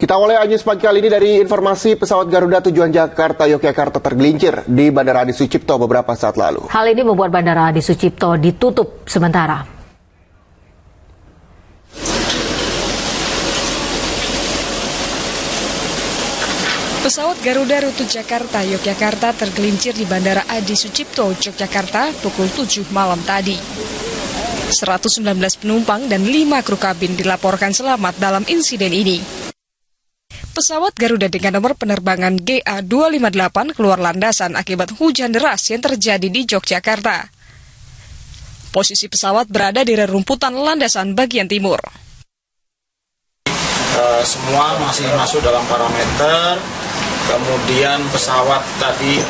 Kita awali News pagi kali ini dari informasi pesawat Garuda tujuan Jakarta-Yogyakarta tergelincir di Bandara Adi Sucipto beberapa saat lalu. Hal ini membuat Bandara Adi Sucipto ditutup sementara. Pesawat Garuda rute Jakarta-Yogyakarta tergelincir di Bandara Adi Sucipto, Yogyakarta pukul 7 malam tadi. 119 penumpang dan 5 kru kabin dilaporkan selamat dalam insiden ini. Pesawat Garuda dengan nomor penerbangan GA258 keluar landasan akibat hujan deras yang terjadi di Yogyakarta. Posisi pesawat berada di rerumputan landasan bagian timur. Semua masih masuk dalam parameter, kemudian pesawat tadi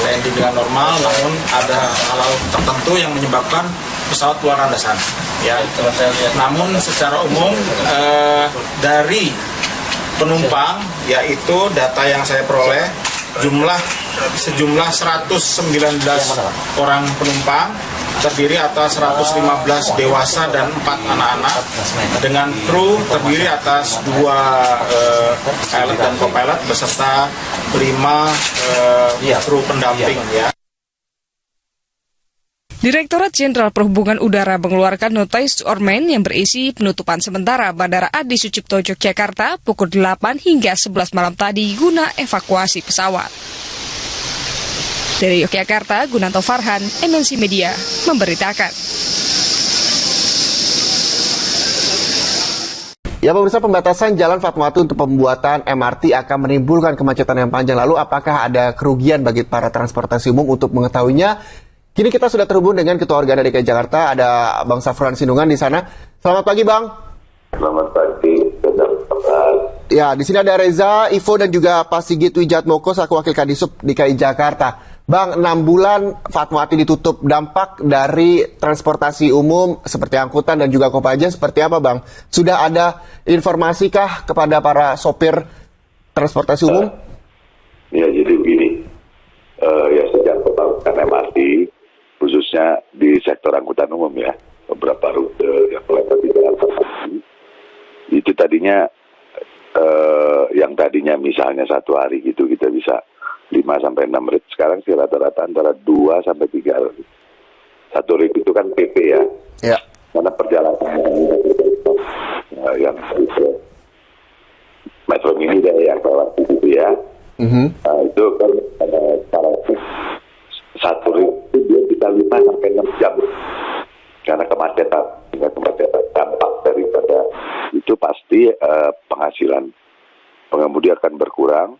landing dengan normal, namun ada hal-hal tertentu yang menyebabkan pesawat keluar landasan. Ya. Namun secara umum dari penumpang, yaitu data yang saya peroleh, sejumlah 119 orang penumpang, terdiri atas 115 dewasa dan 4 anak-anak, dengan kru terdiri atas 2 pilot dan co-pilot beserta 5 kru pendamping. Ya. Direktorat Jenderal Perhubungan Udara mengeluarkan notice to airmen yang berisi penutupan sementara Bandara Adi Sucipto Yogyakarta pukul 8 hingga 11 malam tadi guna evakuasi pesawat. Dari Yogyakarta, Gunanto Farhan, MNC Media, memberitakan. Ya pemirsa, pembatasan Jalan Fatmawati untuk pembuatan MRT akan menimbulkan kemacetan yang panjang. Lalu apakah ada kerugian bagi para transportasi umum? Untuk mengetahuinya, kini kita sudah terhubung dengan Ketua Organda DKI Jakarta, ada Bang Safran Sindungan di sana. Selamat pagi, Bang. Selamat pagi. Ya, di sini ada Reza, Ivo, dan juga Pak Sigit Wijatmoko selaku Wakil Kadisub DKI Jakarta. Bang, 6 bulan Fatmawati ditutup, dampak dari transportasi umum seperti angkutan dan juga Kopaja seperti apa, Bang? Sudah ada informasikah kepada para sopir transportasi umum? Ya, jadi begini. Ya sejak pembangunan MRT, khususnya di sektor angkutan umum ya, beberapa rute yang melewati jalan Fatmawati, itu tadinya yang tadinya misalnya 1 hari gitu kita bisa 5-6 rit, sekarang sih rata-rata antara 2-3 rit. 1 rit itu kan PP ya. Ya. Karena perjalanan yang itu Metro Mini yang lewat itu ya. Nah, itu kan cara 1 rit itu dia bisa 5-6 jam karena kemacetan. Dampak daripada itu pasti penghasilan pengemudi akan berkurang.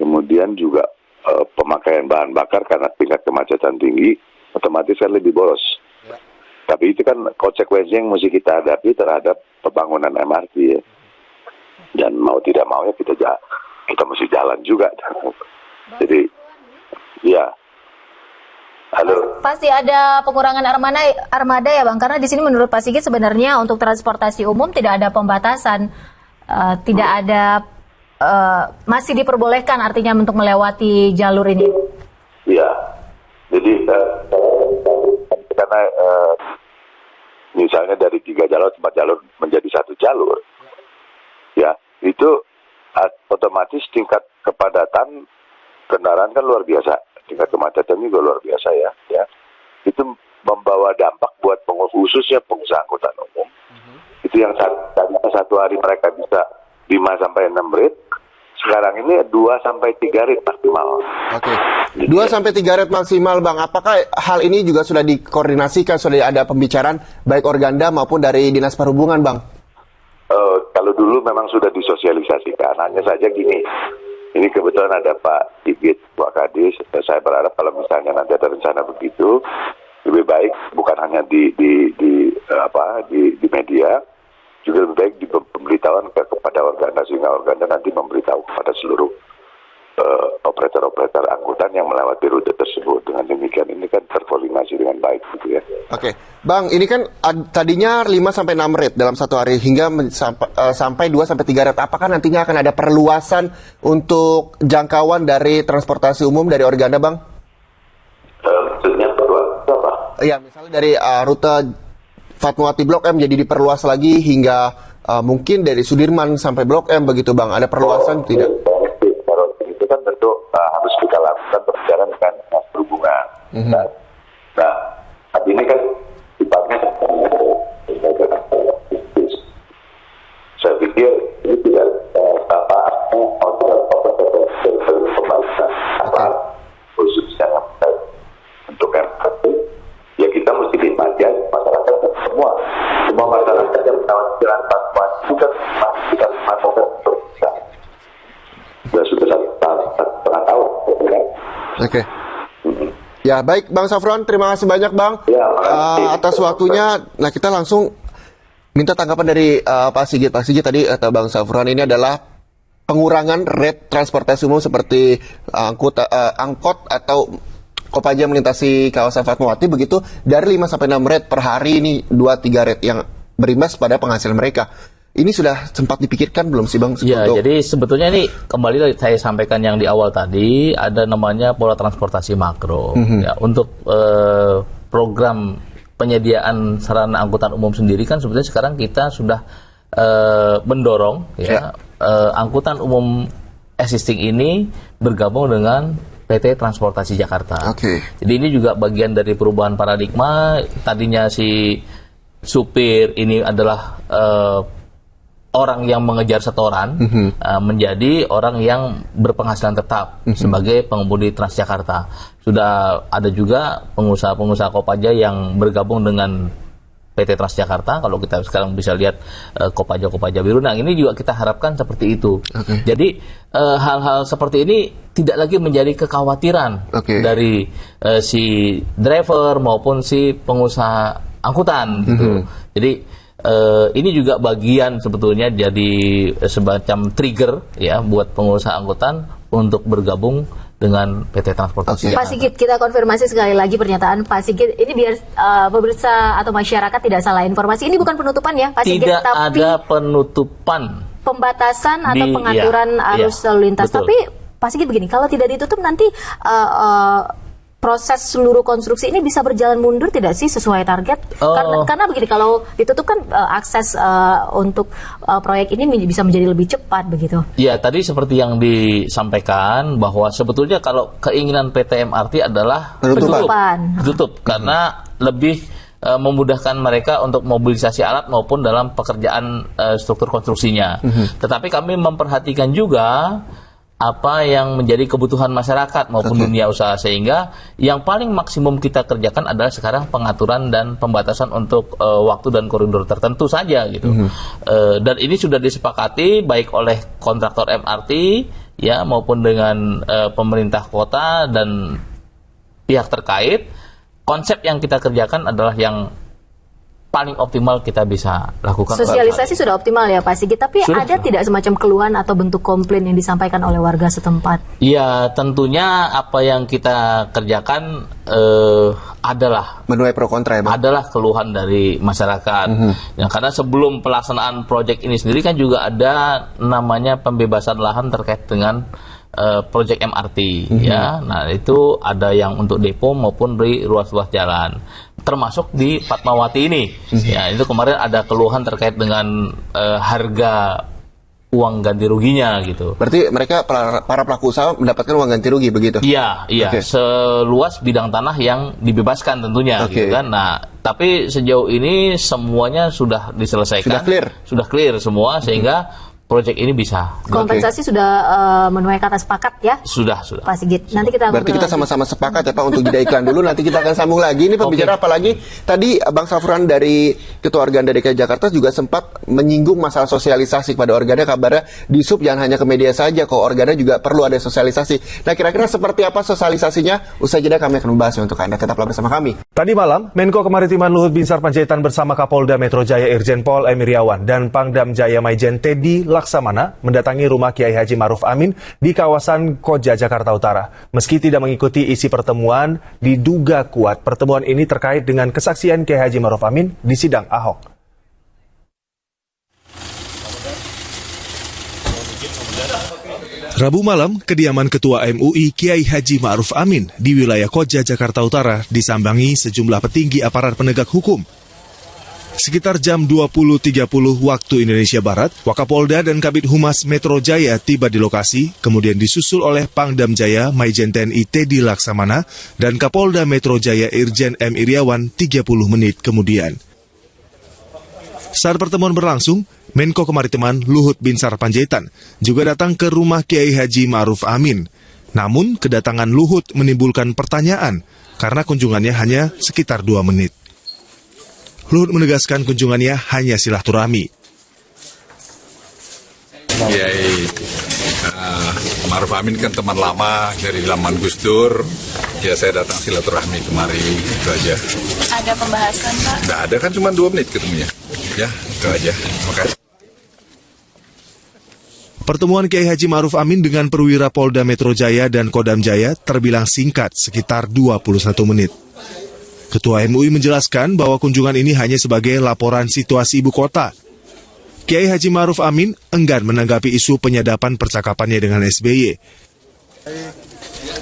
Kemudian juga pemakaian bahan bakar karena tingkat kemacetan tinggi, otomatis kan lebih boros. Ya. Tapi itu kan konsekuensi yang mesti kita hadapi terhadap pembangunan MRT ya. Dan mau tidak mau ya kita mesti jalan juga. Jadi, ya. Halo. Pasti ada pengurangan armada ya, Bang? Karena di sini menurut Pak Sigit sebenarnya untuk transportasi umum tidak ada pembatasan, tidak ada. Masih diperbolehkan artinya untuk melewati jalur ini? Iya, jadi karena misalnya dari 3 jalur, 4 jalur menjadi 1 jalur, ya itu otomatis tingkat kepadatan kendaraan kan luar biasa, tingkat kemacetan juga luar biasa ya. Itu membawa dampak buat khususnya pengusaha angkutan umum. Itu yang tadinya 1 hari mereka bisa 5-6 rit, sekarang ini 2-3 rit maksimal. Oke, 2-3 rit maksimal, Bang. Apakah hal ini juga sudah dikoordinasikan, sudah ada pembicaraan baik Organda maupun dari Dinas Perhubungan, Bang? Kalau dulu memang sudah disosialisasikan, hanya saja gini, ini kebetulan ada Pak Sigit Wakadis, saya berharap kalau misalnya nanti ada rencana begitu, lebih baik bukan hanya di media, juga lebih baik diberitahuan kepada Organda, sehingga Organda nanti memberitahu kepada seluruh operator-operator angkutan yang melewati rute tersebut. Dengan demikian ini kan terkoordinasi dengan baik gitu ya. Oke, Bang, ini kan tadinya 5-6 rit dalam 1 hari hingga sampai 2-3 rit. Apakah nantinya akan ada perluasan untuk jangkauan dari transportasi umum dari Organda, Bang? Maksudnya perluasan apa? Iya, misalnya dari rute Fatmawati Blok M jadi diperluas lagi hingga mungkin dari Sudirman sampai Blok M begitu Bang, ada perluasan tidak? Kalau itu kan tentu harus kita lakukan berjalan dengan dinas perhubungan. Nah, ini kan sifatnya saya pikir ini tidak khususnya untuk MRT, ya kita mesti dimanja masyarakat semua masyarakat yang menawar jalan bantuan itu kan kita masukkan untuk bisa sudah 1,5 tahun. Oke. Ya baik Bang Safron, terima kasih banyak Bang atas waktunya. Nah kita langsung minta tanggapan dari Pak Sigit. Pak Sigit tadi kata Bang Safron ini adalah pengurangan rate transportasi umum seperti angkot atau Kopaja melintasi kawasan Fatmawati begitu dari 5 sampai 6 rate per hari, ini 2-3 rate yang berimbas pada penghasilan mereka. Ini sudah sempat dipikirkan belum sih Bang? Ya, jadi sebetulnya ini kembali saya sampaikan yang di awal tadi, ada namanya pola transportasi makro. Ya, untuk program penyediaan sarana angkutan umum sendiri kan sebetulnya sekarang kita sudah mendorong angkutan umum existing ini bergabung dengan PT Transportasi Jakarta. Jadi ini juga bagian dari perubahan paradigma. Tadinya si supir ini adalah orang yang mengejar setoran, menjadi orang yang berpenghasilan tetap sebagai pengemudi Transjakarta. Sudah ada juga pengusaha-pengusaha Kopaja yang bergabung dengan PT Transjakarta. Kalau kita sekarang bisa lihat Kopaja biru, nah ini juga kita harapkan seperti itu. Jadi hal-hal seperti ini tidak lagi menjadi kekhawatiran dari si driver maupun si pengusaha angkutan gitu. Jadi ini juga bagian sebetulnya jadi semacam trigger ya buat pengusaha angkutan untuk bergabung dengan PT Transportasi Jakarta. Pak Sigit, kita konfirmasi sekali lagi pernyataan Pak Sigit. Ini biar pemirsa atau masyarakat tidak salah informasi. Ini bukan penutupan ya Pak Sigit, tidak tapi ada penutupan, pembatasan atau pengaturan arus lalu lintas. Betul. Tapi Pak Sigit begini, kalau tidak ditutup nanti proses seluruh konstruksi ini bisa berjalan mundur tidak sih sesuai target? Karena begini, kalau ditutup kan akses untuk proyek ini bisa menjadi lebih cepat begitu. Ya, tadi seperti yang disampaikan bahwa sebetulnya kalau keinginan PT MRT adalah tutup karena lebih memudahkan mereka untuk mobilisasi alat maupun dalam pekerjaan struktur konstruksinya. Tetapi kami memperhatikan juga apa yang menjadi kebutuhan masyarakat maupun dunia usaha, sehingga yang paling maksimum kita kerjakan adalah sekarang pengaturan dan pembatasan untuk waktu dan koridor tertentu saja gitu. Dan ini sudah disepakati baik oleh kontraktor MRT ya maupun dengan pemerintah kota dan pihak terkait. Konsep yang kita kerjakan adalah yang paling optimal kita bisa lakukan. Sosialisasi sudah optimal ya Pak Sigit, tapi ada tidak semacam keluhan atau bentuk komplain yang disampaikan oleh warga setempat? Ya, tentunya apa yang kita kerjakan adalah menuai pro kontra ya Bang? Adalah keluhan dari masyarakat. Ya, karena sebelum pelaksanaan proyek ini sendiri kan juga ada namanya pembebasan lahan terkait dengan proyek MRT ya. Nah, itu ada yang untuk depo maupun di ruas-ruas jalan, termasuk di Fatmawati ini. Ya, itu kemarin ada keluhan terkait dengan harga uang ganti ruginya gitu. Berarti mereka para pelaku usaha mendapatkan uang ganti rugi begitu? Iya, seluas bidang tanah yang dibebaskan tentunya gitu kan. Nah, tapi sejauh ini semuanya sudah diselesaikan. Sudah clear semua sehingga proyek ini bisa. Kompensasi sudah menuai kata sepakat ya? Sudah. Pak Sigit, nanti kita berarti kita sama-sama sepakat ya Pak untuk jeda iklan dulu, nanti kita akan sambung lagi. Ini pembicara apalagi tadi Bang Safran dari Ketua Organda DKI Jakarta juga sempat menyinggung masalah sosialisasi kepada Organda. Kabarnya di sub jangan hanya ke media saja, kok Organda juga perlu ada sosialisasi. Nah, kira-kira seperti apa sosialisasinya? Usai jeda kami akan membahasnya untuk Anda. Tetaplah bersama kami. Tadi malam, Menko Kemaritiman Luhut Binsar Panjaitan bersama Kapolda Metro Jaya Irjen Pol M. Iriawan dan Pangdam Jaya Maijen Teddy Laksamana mendatangi rumah Kiai Haji Ma'ruf Amin di kawasan Koja, Jakarta Utara. Meski tidak mengikuti isi pertemuan, diduga kuat pertemuan ini terkait dengan kesaksian Kiai Haji Ma'ruf Amin di sidang Ahok. Rabu malam, kediaman Ketua MUI Kiai Haji Ma'ruf Amin di wilayah Koja, Jakarta Utara disambangi sejumlah petinggi aparat penegak hukum. Sekitar jam 20.30 waktu Indonesia Barat, Wakapolda dan Kabid Humas Metro Jaya tiba di lokasi, kemudian disusul oleh Pangdam Jaya Maijen TNI Teddy Laksamana dan Kapolda Metro Jaya Irjen M. Iriawan 30 menit kemudian. Saat pertemuan berlangsung, Menko Kemaritiman Luhut Binsar Panjaitan juga datang ke rumah Kiai Haji Ma'ruf Amin. Namun, kedatangan Luhut menimbulkan pertanyaan karena kunjungannya hanya sekitar 2 menit. Luhut menegaskan kunjungannya hanya silaturahmi. Kiai Ma'ruf Amin kan teman lama dari zaman Gus Dur. Ya saya datang silaturahmi kemari, itu aja. Ada pembahasan, Pak? Nggak ada, kan cuma 2 menit ketemunya. Ya, itu aja. Makasih. Pertemuan Kiai Haji Ma'ruf Amin dengan perwira Polda Metro Jaya dan Kodam Jaya terbilang singkat, sekitar 21 menit. Ketua MUI menjelaskan bahwa kunjungan ini hanya sebagai laporan situasi ibu kota. Kiai Haji Ma'ruf Amin enggan menanggapi isu penyadapan percakapannya dengan SBY.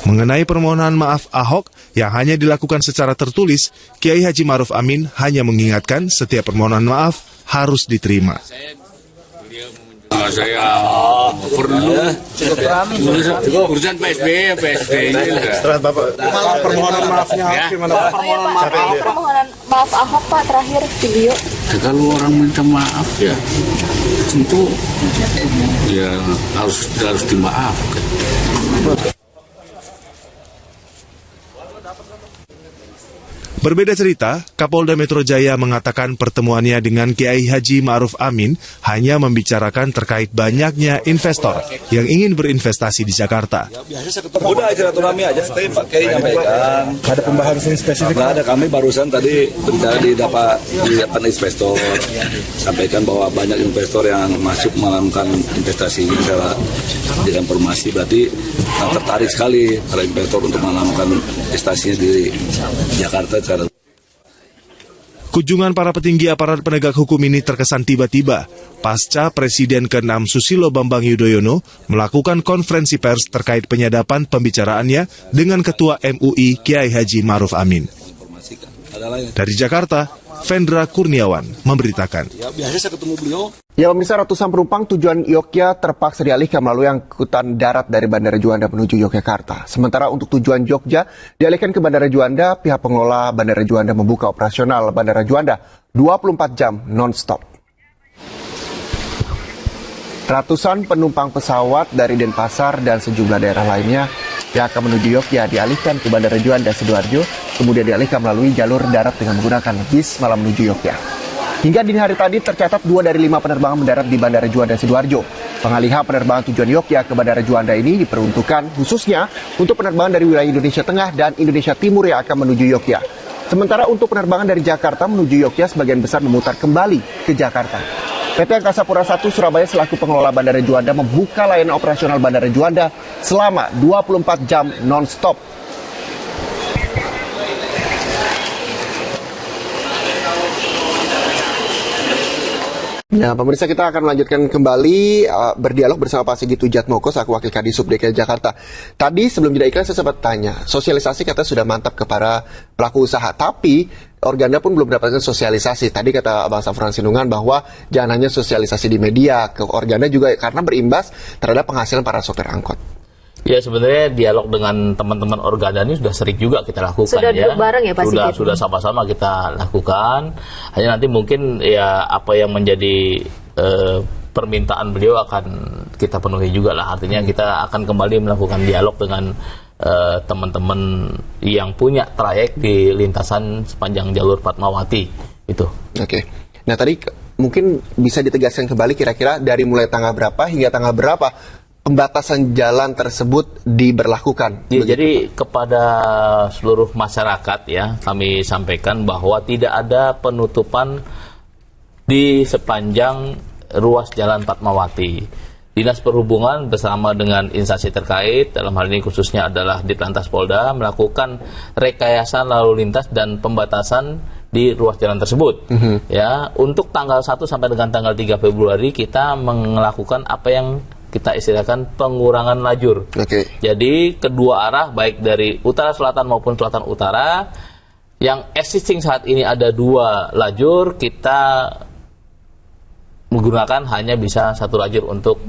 Mengenai permohonan maaf Ahok yang hanya dilakukan secara tertulis, Kiai Haji Ma'ruf Amin hanya mengingatkan setiap permohonan maaf harus diterima. Saya perlu urusan PSBY Setelah Bapak permohonan maafnya gimana Pak? Permohonan maaf Ahok, Pak, terakhir video. Kalau orang minta maaf ya tentu ya harus dimaafkan. Berbeda cerita, Kapolda Metro Jaya mengatakan pertemuannya dengan Kiai Haji Ma'ruf Amin hanya membicarakan terkait banyaknya investor yang ingin berinvestasi di Jakarta. Udah silaturahmi aja, tapi Pak Kiai nyampaikan. Ada pembahasan spesifik? Nggak ada, kami barusan tadi berbicara di investor. Sampaikan bahwa banyak investor yang masuk melakukan investasi. Saya dengan informasi berarti tertarik sekali para investor untuk melakukan investasinya di Jakarta. Kunjungan para petinggi aparat penegak hukum ini terkesan tiba-tiba pasca Presiden ke-6 Susilo Bambang Yudhoyono melakukan konferensi pers terkait penyadapan pembicaraannya dengan Ketua MUI Kiai Haji Ma'ruf Amin. Dari Jakarta, Vendra Kurniawan memberitakan. Ya, biasa saya ketemu beliau. Ya, pemirsa, ratusan penumpang tujuan Yogyakarta terpaksa dialihkan melalui angkutan darat dari Bandara Juanda menuju Yogyakarta. Sementara untuk tujuan Jogja dialihkan ke Bandara Juanda, pihak pengelola Bandara Juanda membuka operasional Bandara Juanda 24 jam non-stop. Ratusan penumpang pesawat dari Denpasar dan sejumlah daerah lainnya yang akan menuju Yogyakarta dialihkan ke Bandara Juanda Sidoarjo, kemudian dialihkan melalui jalur darat dengan menggunakan bis malam menuju Yogyakarta. Hingga dini hari tadi tercatat 2 dari 5 penerbangan mendarat di Bandara Juanda Sidoarjo. Pengalihan penerbangan tujuan Yogyakarta ke Bandara Juanda ini diperuntukkan khususnya untuk penerbangan dari wilayah Indonesia Tengah dan Indonesia Timur yang akan menuju Yogyakarta. Sementara untuk penerbangan dari Jakarta menuju Yogyakarta sebagian besar memutar kembali ke Jakarta. PT Angkasa Pura I Surabaya selaku pengelola Bandara Juanda membuka layanan operasional Bandara Juanda selama 24 jam non-stop. Nah, pemirsa, kita akan melanjutkan kembali berdialog bersama Pak Sigit Wijatmoko selaku Wakil Kadisub DKI Jakarta. Tadi sebelum jeda iklan saya sempat tanya, sosialisasi kata sudah mantap kepada pelaku usaha, tapi Organda pun belum mendapatkan sosialisasi. Tadi kata Bang Safran Sindungan bahwa jangan hanya sosialisasi di media, ke Organda juga karena berimbas terhadap penghasilan para sopir angkot. Ya, sebenarnya dialog dengan teman-teman Organda ini sudah sering juga kita lakukan. Sudah duduk bareng ya Pak Sigit? Sudah sama-sama kita lakukan. Hanya nanti mungkin ya apa yang menjadi permintaan beliau akan kita penuhi juga lah. Artinya kita akan kembali melakukan dialog dengan teman-teman yang punya trayek di lintasan sepanjang jalur Fatmawati itu. Oke. Nah, tadi mungkin bisa ditegaskan kembali kira-kira dari mulai tanggal berapa hingga tanggal berapa pembatasan jalan tersebut diberlakukan. Ya, jadi kepada seluruh masyarakat ya kami sampaikan bahwa tidak ada penutupan di sepanjang ruas jalan Fatmawati. Dinas Perhubungan bersama dengan instansi terkait, dalam hal ini khususnya adalah Ditlantas Polda, melakukan rekayasa lalu lintas dan pembatasan di ruas jalan tersebut. Ya, untuk tanggal 1 sampai dengan tanggal 3 Februari kita melakukan apa yang kita istilahkan pengurangan lajur. Jadi kedua arah baik dari utara selatan maupun selatan utara Yang existing saat ini ada 2 lajur, kita menggunakan hanya bisa 1 lajur untuk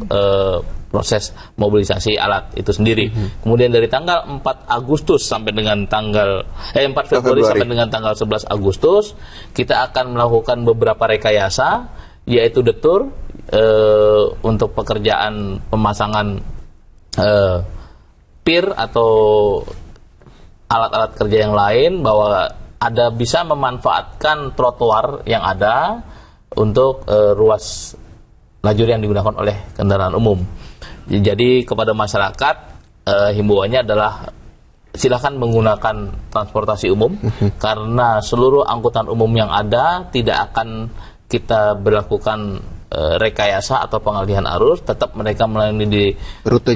proses mobilisasi alat itu sendiri. Kemudian dari tanggal 4 Agustus sampai dengan tanggal 4 Februari sampai dengan tanggal 11 Agustus kita akan melakukan beberapa rekayasa, yaitu detur untuk pekerjaan pemasangan pier atau alat-alat kerja yang lain, bahwa ada bisa memanfaatkan trotoar yang ada untuk ruas lajur yang digunakan oleh kendaraan umum. Jadi kepada masyarakat himbauannya adalah silakan menggunakan transportasi umum karena seluruh angkutan umum yang ada tidak akan kita berlakukan rekayasa atau pengalihan arus, tetap mereka melayani di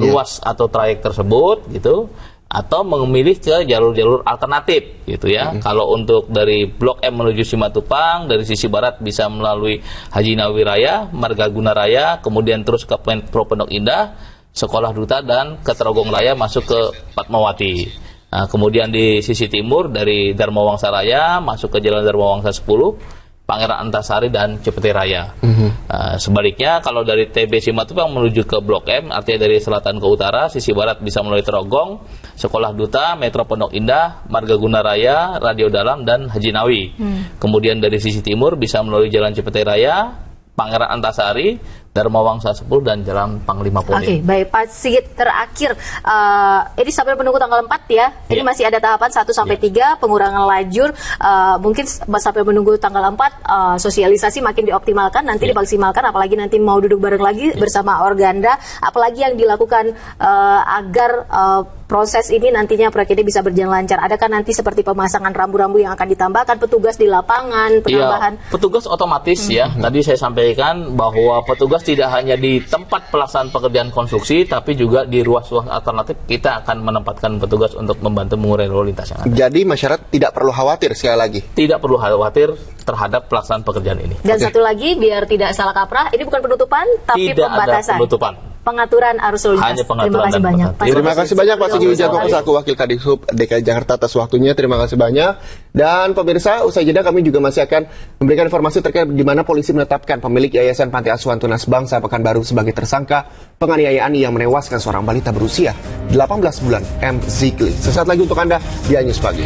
ruas atau trayek tersebut gitu, atau memilih ke jalur-jalur alternatif gitu ya. Kalau untuk dari Blok M menuju Simatupang dari sisi barat bisa melalui Haji Nawawi Raya, Margaguna Raya, kemudian terus ke Metro Pondok Indah, Sekolah Duta, dan ke Trogong Raya masuk ke Fatmawati. Nah, kemudian di sisi timur dari Dharma Wangsa Raya masuk ke Jalan Dharma Wangsa 10, Pangeran Antasari, dan Cipete Raya. Sebaliknya kalau dari TB Simatupang menuju ke Blok M, artinya dari selatan ke utara, sisi barat bisa melalui Trogong, Sekolah Duta, Metro Pondok Indah, Margaguna Raya, Radio Dalam, dan Haji Nawi. Kemudian dari sisi timur bisa melalui Jalan Cipete Raya, Pangeran Antasari, Dharma Wangsa 10, dan Jalan Panglima Polim. Oke, baik Pak Sigit, terakhir ini sambil menunggu tanggal 4 ya. Ini masih ada tahapan 1 sampai 3 pengurangan lajur. Mungkin sampai menunggu tanggal 4 sosialisasi makin dioptimalkan, nanti dimaksimalkan, apalagi nanti mau duduk bareng lagi bersama Organda, apalagi yang dilakukan agar proses ini nantinya proyek ini bisa berjalan lancar. Adakah nanti seperti pemasangan rambu-rambu yang akan ditambahkan, petugas di lapangan, penambahan? Ya, petugas otomatis ya. Tadi saya sampaikan bahwa petugas tidak hanya di tempat pelaksanaan pekerjaan konstruksi, tapi juga di ruas-ruas alternatif kita akan menempatkan petugas untuk membantu mengurai lalu lintas yang ada. Jadi masyarakat tidak perlu khawatir, sekali lagi. Tidak perlu khawatir terhadap pelaksanaan pekerjaan ini. Dan satu lagi, biar tidak salah kaprah, ini bukan penutupan, tapi tidak pembatasan. Ada penutupan. Pengaturan arus lalu lintas. Terima kasih banyak. Terima kasih banyak Pak Sigit Wijatmoko selaku Wakil Kadishub DKI Jakarta atas waktunya. Terima kasih banyak. Dan pemirsa, usai jeda kami juga masih akan memberikan informasi terkait di mana polisi menetapkan pemilik Yayasan Panti Asuhan Tunas Bangsa Pekanbaru sebagai tersangka penganiayaan yang menewaskan seorang balita berusia 18 bulan, M. Zikli. Sesaat lagi untuk Anda di News Pagi.